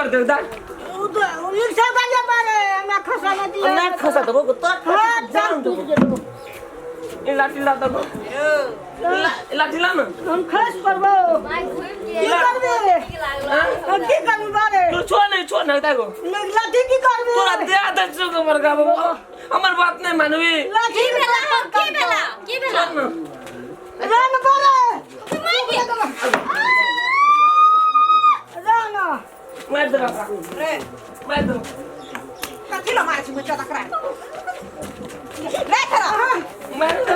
कर दे दा रिक्शा वाले मारे हमरा खसा न दिया ना खसा तो तो जान दो ए लाठी ला दो लाठी ला ना हम खस परबो की करबे हम की करबे बारे तू छोड़ नहीं देखो लाठी की करबे तोरा दे दे चुक बरका बाबू हमर बात नहीं मानवी लाठी बेला की बेला रन बारे रन मार दे रे मार दे लाठी ला मार मुझे टकरा ले खरा मार दे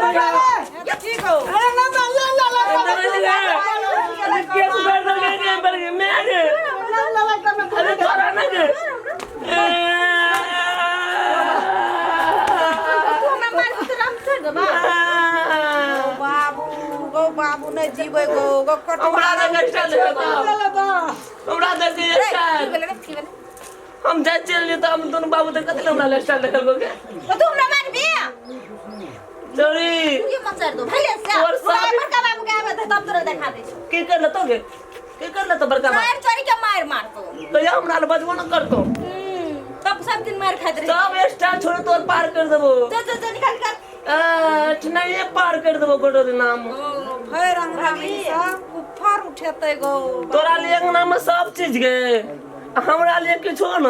ये ठीक हो अरे ना ला के सुबह के बर मैं आगे अरे तोरा ना के बाबू नहीं जीवे गो कट हमरा देख हम जा चल तो हम दोनों बाबू देख कतले हमरा स्टाइल देखल गो के तू हमरा मार बे चोरी ये मत कर दो भले से बड़का बाबू के आवे तब तोरा दिखा दे की कर ल तोगे की कर ल तो बड़का मार चोरी के मार तो तो या हमरा बजबो न करतो तब सब दिन मार खात रही सब स्टाइल छोड़ तोर पार कर देबो तो निकाल कर नहीं ये पार कर देबो गोडो नाम भय रंग रंगी सब ऊपर उठेते गो तोरा लिए नाम में सब चीज गे हमरा लिए किछो न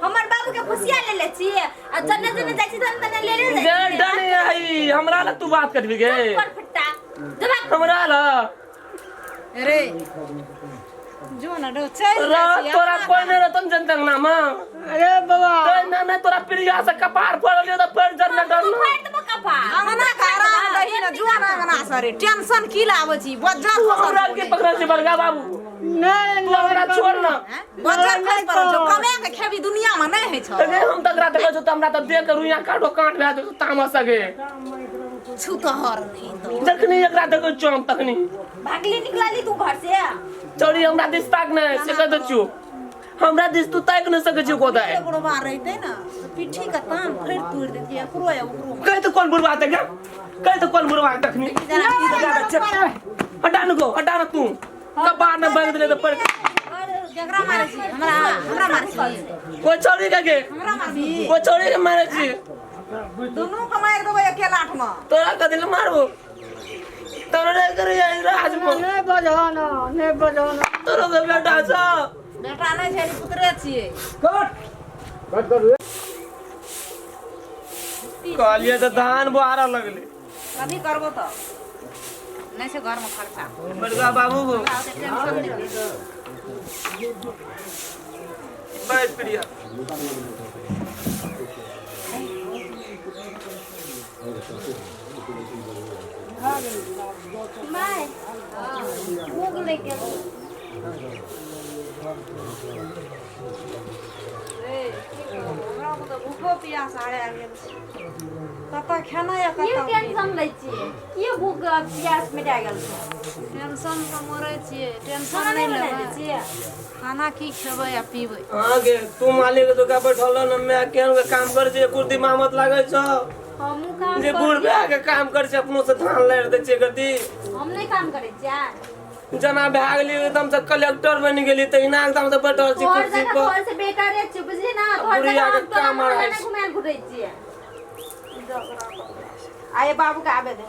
हमर बाबू के खुशिया ले छिए आ जन्ने जाई छी तने ले गे डनी आई हमरा ला तू बात करबी गे पर फट्टा जवाब हमरा ला रे जो ना रो चल तोरा कोई नहीं रतन जनतंग नाम अरे बाबा तो ना तोरा प्रिया से कपार फोड़ लियो तो फिर जन्ने डर तू फाड़ दबो कपार अंगना का आराम दही न जुआ ना अंगना सरे टेंशन की लावे छी बज्जर हमरा के पकड़ से बरगा बाबू नहीं तू हमरा छोड़ ना बज्जर खस पर जो कमे के खेबी दुनिया में नहीं है छ अरे हम तकरा देखो तो हमरा तो देख कर रुइया काटो काट भे तो तामस गे छु तो हर नहीं तो जखनी एकरा देखो चम तखनी भागली निकलाली तू घर से चोरी हमरा दिस ताक न से कह दछु हमरा दिस तू ताक न सके छी कोदा है एगो बार रहते ना तो पिठी का तान फेर तोड़ देती है एकरो या ओकरो कह तो कौन बुरवा है कह तो कौन बुरवा है तखनी हटा न तू कबार न बंद दे तो पड़ जगरा मारे छी हमरा मारे छी कोई चोरी के हमरा मारे छी कोई चोरी के मारे छी दोनों को मार देबो अकेला आठ में तोरा कदिल मारबो तोरा करे राज में नहीं बजाना तोरा के बेटा छ बेटा नहीं छै पुतरे छिए कट कर कहलिए तो धान बुआरा लगले कभी करबो तो नहीं से घर में खर्चा बड़का बाबू को टेंशन नहीं बैठ प्रिया मैं भूख लेके हमरा को तो भूखो प्यास आए आ गेल कता खाना या ये कता टेंशन लै छिए ये भूख प्यास में जा गेल टेंशन से मरे छिए टेंशन खाना नहीं नहीं लेबै बना छिए खाना की खेबै या पीबै हां गे तू मालिक तो का बैठल न मैं केन के काम कर जे कुर्ती मामत लागे छ हमहु काम जे बूढ़ बे के काम कर से अपनो से धान ले दे छे गति हम नहीं काम करे छिए जना भाग ली एकदम से कलेक्टर बन गेली त इना एकदम से बैठल छी और कुर्सी जगह पर घर से बेटा रे चुप जी ना घर बुढ़िया जगह के काम आ रहा है। घुमे घुरै छिए आए बाबू के आबे दे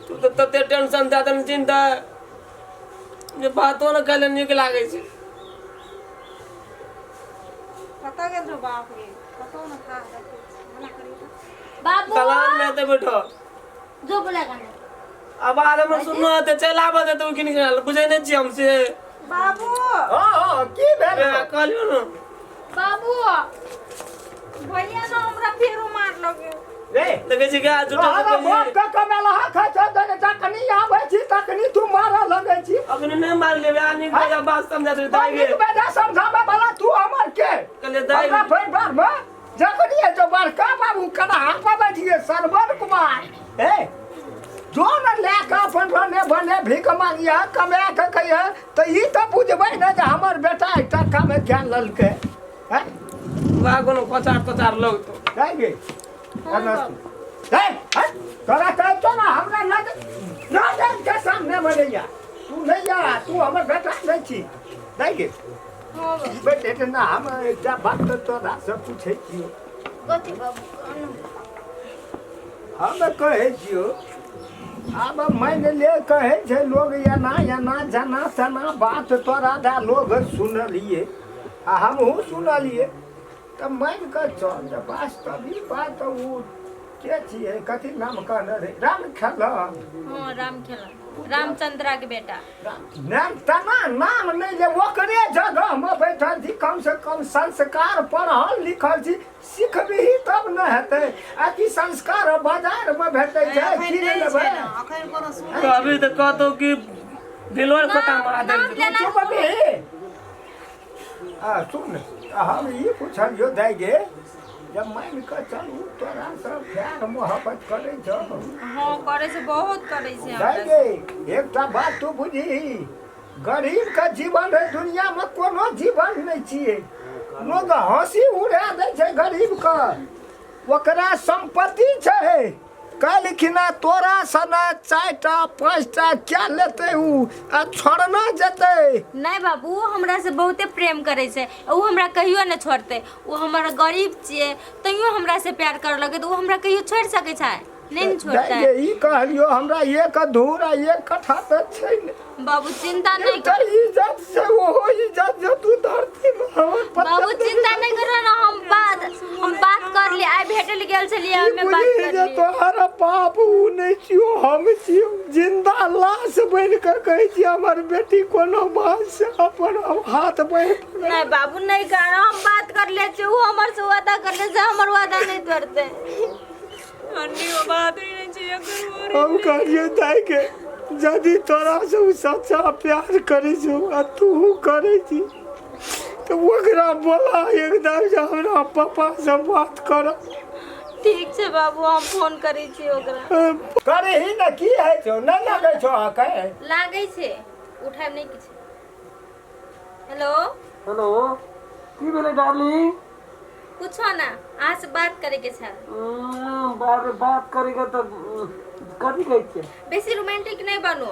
तू तो तते टेंशन ज्यादा न चिंता जे बातो न कले निक लागे छै कता गेल रो बाप रे कतो न खा मना करी बाबू दलान में ते बैठो जो बोला गाना आवाज में सुनो ते चलाबे दे तू किन बुझै नै छी हमसे बाबू हां की भेल कहलियो न बाबू भैया ना हमरा फेरो मार लगे रे देखे छी का झूठा अरे बाप का कमेला खा छ दने तखनी आबै छी तखनी तू मारऽ लगै छी अखनी नहीं मार लेबे आनी के बात समझा दे दाई गे बेटा समझाबे वाला तू हमर के कहले दाई हमरा फेर बार में जखनी है जो बड़का बाबू कना हाथ पे बैठिए सरवन कुमार ए जो न लेके अपन बने भीख मांगिया कमा के कहिए तो ई तो बुझबै न जे हमर बेटा एकटा काम ज्ञान ललके हैं वा कोनो पचार लोग तो जाएंगे तोरा कह तो ना हमरा ना के सामने बढ़ैया तू नहीं जा तू हमर बेटा नहीं छी जाएंगे हाँ बाबू बेटे ना हम एकटा बात तो तोरा से पूछे छियो कथी बाबू कहनु हम कहे छियो अब मान ले कहे छै लोग एना जना तना बात तोरा दा लोग सुनलिए आ हमहूँ सुनलिए तऽ मान कऽ चल जे वास्तविक बात ओ के छियै कथी नाम कहने रे राम खेला हाँ राम खेला रामचंद्रा के बेटा नाम तना नाम नहीं जे ओकरे जगह में बैठल छी कम से कम संस्कार पढ़ल लिखल छी सिखबही तब न हेतै आ कि संस्कार बाजार में भेटै छै कि नहि लेबै अखन कोनो सुन अभी तो कहतो कि दिलवर खत्म आ दे चुप भी आ सुन हम ई पूछलियो दाइ गे जब मान कऽ चलू तोरा सब प्यार मोहब्बत करै छौ हाँ करे से बहुत करे से दाइ हमरा गे एकटा बात तू बुझी गरीब का जीवन है दुनिया में कोनो जीवन नहीं छियै लोग हंसी उड़ा दै छै गरीब का ओकरा संपत्ति छै काल्हिखिना तोरा सना 4टा 5टा क्या लेते उ आ छोड़ना जेतै नहीं बाबू वो हमरा से बहुते प्रेम करे से वो हमरा कहियो न छोड़ते वो हमारा गरीब छिए तैयो हमरा से प्यार कर लगे तो वो हमरा कहियो छोड़ सके छै नहीं छोड़ता है ई कहलियो हमरा एक धूरा एक कट्ठा त छै ने बाबू चिंता नहीं कर कर इज्जत से वो इज्जत जो तू धरती में हमर पता बाबू चिंता नहीं करो ना हम बात कर लिए आइ भेटल गेल छलिए हमें बात कर जे लिए तोहरा बाप उ नहीं छियो हम छियो जिंदा लाश बन कर कहै छी हमर बेटी कोनो बात से अपन हाथ बह नहीं बाबू नहीं करो हम बात कर ले छी वो हमर से वादा करने से हमर वादा नहीं तोड़ते अन्नी वो बात ही नहीं चाहिए करो हम कहिए दाइ के यदि तोरा से उ सच्चा प्यार करै छौ आ तू करै छी तो ओकरा बोला एकदम से हमरा पापा से बात कर ठीक छै बाबू हम फोन करै छी ओकरा करे ही ना की है छौ नहीं लगे छौ कहे लागै छै उठाब नहीं किछ हेलो हेलो की भेलै डार्लिंग कुछो ना अहाँ से बात करे के छै बात करेगा तो कथी कहै छै बेसी रोमांटिक नहीं बनो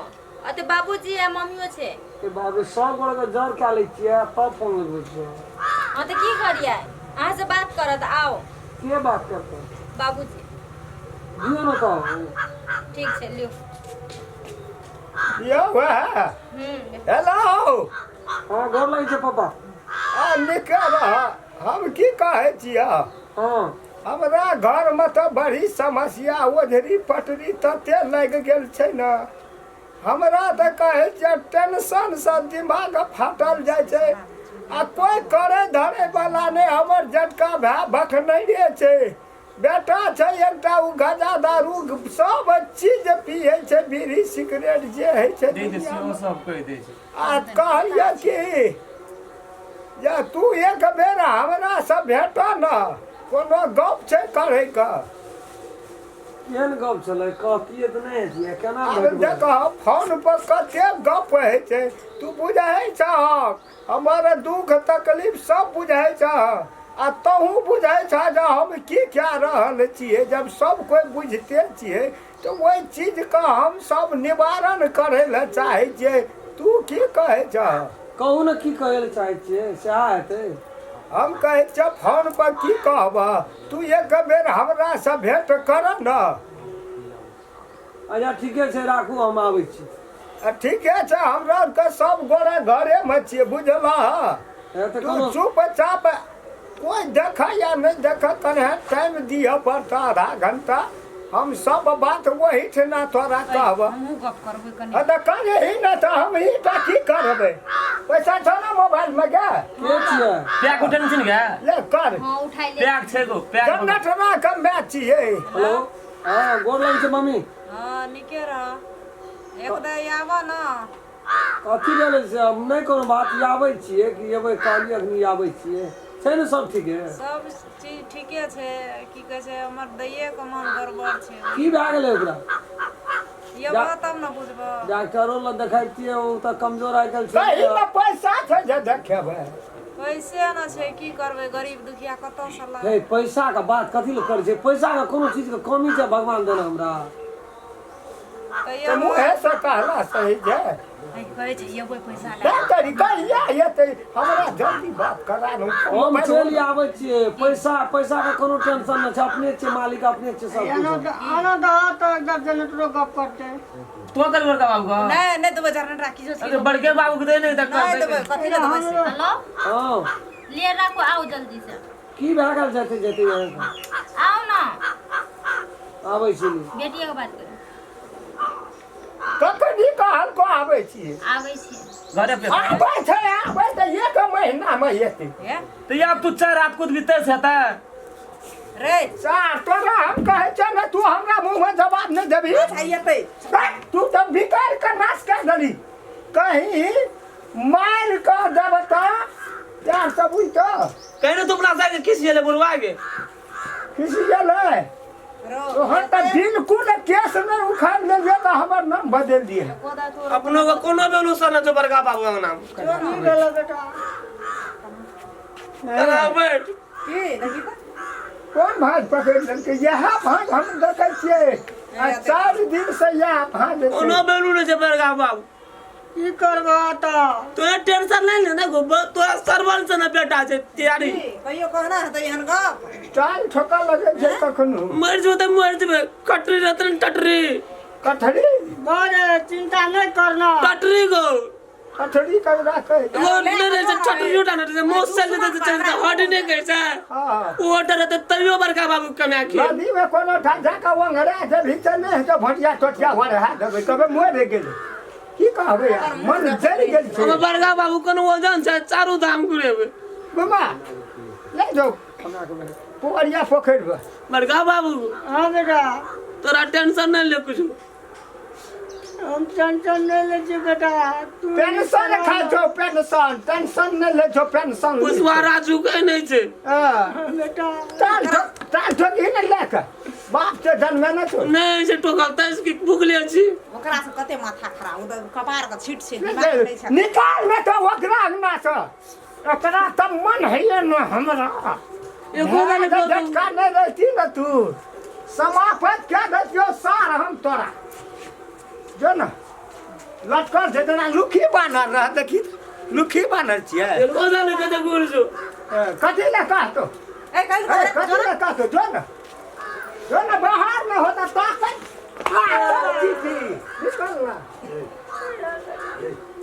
अते बाबूजी आ मम्मियो छै के बाबू सब गोड़ के जर खा लै छियै तब फोन लगबै छियै हां त की करियै अहाँ से बात करत आओ के बात करते बाबूजी दियो न तो ठीक छै लियो यो वाह हेलो हां गोड़ लगै छै पापा आ निकल हम की कहै छियै हां हमरा घर में तो बड़ी समस्या ओझरी पटरी तते लग गेल छै न हमरा तो कहै छै टेंशन से दिमाग फाटल जाइ छै आ कोई करे धरे वाला नहीं हमर जटका भाई भखनैरे छै बेटा छै एकटा उ गजा दारू सब चीज पियै छै बीड़ी सिगरेट जे है छै दे दे सेहो सब कह दे छै आ कहलिए कि जे तू एक बेर हमरा से भेट न कोनो गप छै करे का केहन गप छलै कहतिए त नहि छियै केना अब भेटबै देखो फोन पर कते गप है छै तू बुझै छ हमर दुख तकलीफ सब बुझै छ आ तहू बुझै छ जे हम की क्या रहल छियै जब सब कोई बुझते छियै तो वही चीज का हम सब निवारण करे ले चाहे छियै तू की कहै छ कहू न की कहै लए चाहै छियै सएह हेतै हम कहै छियै फोन पर की कहब तू एक बेर हमरा से भेंट कर न अच्छा ठीके छै राखू हम आबै छी ठीके छै हमरा के सब गोरे घरे में छियै बुझला ए तऽ तू कोनो चुपचाप कोई देखा या नहीं देखा कने टाइम दिया पड़ता आधा घंटा हम सब बात वही ठना तोरा कहब हमहु गप करबै कनी अरे कने ही ना तो हम ही ता की करबै पैसा छ ना मोबाइल में क्या के छियै पैक उठन छिन गे ले कर हां उठाइ ले पैक छै गो पैक जनगठना कम मैच छियै हेलो हां गोड़ लगै छै मम्मी हां निके रह एक दे आवा ना कथी भेलै से हम नहि कोनो बात आबै छियै कि एबै काली अग्नि आबै छियै छै ने सब ठीके सब चीज ठीके छै की कहै छै हमर दैये के मन गड़बड़ छै की भए गेलै ओकरा ये बात तब न बुझबो डॉक्टरो लग देखाइतियै ओ तऽ कमजोर आइ काल्हि कहीं छै ना पैसा छै जे देखेबै पैसे न छै की करबै गरीब दुखिया कतौ से ला हे पैसा के बात कथी लए करै छै पैसा के कोनो चीज के कमी छै भगवान देने हमरा तो मुँहे से कहला सही जे कहै छै एबै पैसा क्या करी कहिया येते हमरा जल्दी बात करा नु हम चलि आबै छियै पैसा के कोनो टेंशन नहि छै अपने छियै मालिक अपने छियै सब कुछ आना दा तो एकदम जनटरो गप करते तो कर बड़का बाबू का नहीं देबै जरन राखी जो अरे बड़के बाबू के दे नहीं तक नहीं देबै कथि ले देबै से हेलो हां ले राखो आओ जल्दी से की भए गेल जेते आओ ना आबै छी बेटिया के बात करू कखनी कहल को आबै छी आबै छी घरे पे आबै छै आबै त एक महीना में येते तो ये अब तू 4 रात को बीते से था रे चार तोरा हम कहै छ न तू हमरा मुंह में जवाब नहीं देबी आइते तू तो बिकार का नाश कर दली कहीं मार का देवता यार सब हुई तो कहने तो अपना से किस ये ले बुलवाएंगे किसी ले तो हम तो बिल्कुल केस में उखाड़ ले तो हमार नाम बदल दिए अपनों को कोनो बेलूसन जो बड़का बाबू का नाम बेटा चला बैठ की देखी त कौन भाज पकड़ लेके यह भाज हम देखे छिए 4 दिन से यह भाज कोनो बेलू ने जे बड़का बाबू की करबा तो तो टेंशन नहीं लेना गो तोरा सरवन से ना बेटा छै तैयारी कहियो कहना है त एहन गप चाल ठोका लगे छै कखनो मर जो तो मर जबे कटरी रतन टटरी कठड़ी बारे चिंता नहीं करना टटरी गो कठड़ी कर रखे वो ने रे टटरी उठाना रे मोसल दे चल हट नहीं कैसा हां वो डर त तइयो बड़का बाबू कमे आखी नदी में कोनो ढांचा का वंगरा जे भीतर नहीं है तो भटिया टोटिया हो रहा देबे तबे मोर गेल की कहबे यार मन जल गेल छै हम बड़का बाबू कोनो वजन छै चारू धाम घुरेबे बाबा ले जाओ हमरा के पोखरिया पोखर बड़का बाबू हां बेटा तोरा टेंशन नहीं ले कुछ हम टेंशन नहीं ले छी बेटा तू पेंशन खा जो पेंशन टेंशन नहीं ले जो पेंशन पुष्पा राजू के नहीं छै हां बेटा ताल ठोकी नहीं लेके बाप से जन्म न छो नहीं से टोकल त इसकी भूखले छी ओकरा से कते माथा खराब उ कपार के छीट से दिमाग नहीं छै निकाल में तो ओकरा अंगना से ओकरा तब मन है न हमरा एको गाने तो झटका नहीं रहती न तू समाप्त क्या दतियो सार हम तोरा जो न लटकर दे देना लुखी बानर रह देखी लुखी बानर छिए एको गाने कते गुर जो कथी ले कहतो ए कल कथी ले कहतो जो न बाहर में होता ताकत निकल ना